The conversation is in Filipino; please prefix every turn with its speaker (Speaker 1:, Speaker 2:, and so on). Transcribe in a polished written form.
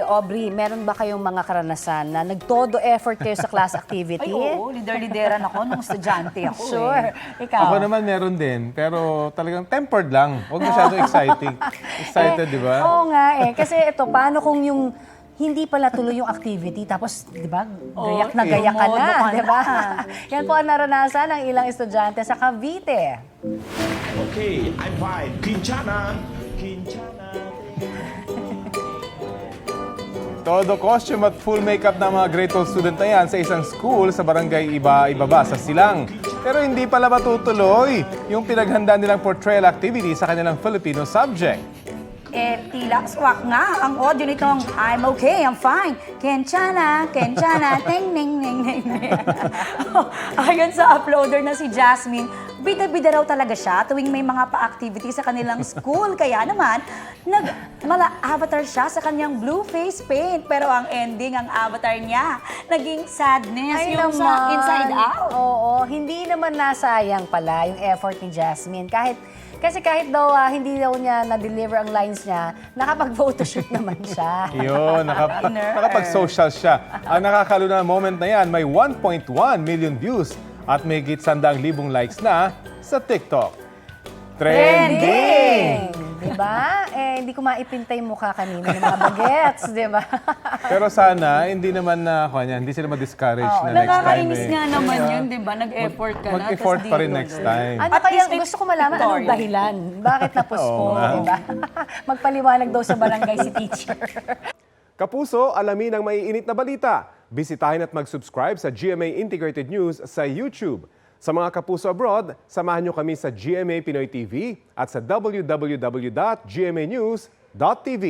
Speaker 1: Aubrey, meron ba kayong mga karanasan na nagtodo effort kayo sa class activity?
Speaker 2: Ay, oo. Lider-lideran ako nung estudyante ako.
Speaker 1: Sure. Ikaw?
Speaker 3: Ako naman meron din, pero talagang tempered lang. Huwag masyado exciting. Excited, di ba?
Speaker 1: Oo nga eh. Kasi ito, paano kung yung hindi pala tuloy yung activity, tapos, di ba, gayak na gayak ka
Speaker 2: modo
Speaker 1: na,
Speaker 2: ka
Speaker 1: di ba?
Speaker 2: na.
Speaker 1: Yan po ang naranasan ng ilang estudyante sa Cavite.
Speaker 4: Okay, I'm fine. Quinchana. Quinchana.
Speaker 3: Todo costume at full makeup ng mga grade 12 student na yan sa isang school sa barangay Ibaba sa Silang. Pero hindi pala matutuloy yung pinaghanda nilang portrayal activity sa kanilang Filipino subject.
Speaker 2: Tila swak nga ang audio nitong I'm okay, I'm fine. Kenchana, ting, ning, ning, ning. Ayon sa uploader na si Jasmine, bida-bida raw talaga siya tuwing may mga pa-activity sa kanilang school. Kaya naman, mala-avatar siya sa kanyang blue face paint. Pero ang ending, ang avatar niya, naging sadness, yung sa Inside Out.
Speaker 1: Oo, hindi naman nasayang pala yung effort ni Jasmine. Kasi kahit daw hindi daw niya na-deliver ang lines niya, nakapag-photoshoot naman siya.
Speaker 3: Yun, nakapag-social siya. Ang nakakaluna moment na yan, may 1.1 million views at may higit 100,000 likes na sa TikTok. Trending!
Speaker 1: Diba? Hindi ko maipintay mukha kanina ng mga bagets, diba?
Speaker 3: Pero sana, hindi naman hindi sila ma-discourage na next time.
Speaker 2: Nakakainis nga naman yun, di ba? Nag-effort ka na.
Speaker 3: Mag-effort
Speaker 2: tas
Speaker 3: pa
Speaker 2: di
Speaker 3: rin
Speaker 2: tuloy.
Speaker 3: next time.
Speaker 1: Ano
Speaker 2: At
Speaker 1: kaya,
Speaker 2: least
Speaker 1: gusto ko malaman anong
Speaker 2: victory.
Speaker 1: dahilan? Bakit
Speaker 3: Oo nga.
Speaker 1: na-postpone, diba? Magpaliwanag daw sa barangay si teacher.
Speaker 5: Kapuso, alamin ang maiinit na balita. Bisitahin at mag-subscribe sa GMA Integrated News sa YouTube. Sa mga kapuso abroad, samahan nyo kami sa GMA Pinoy TV at sa www.gmanews.tv.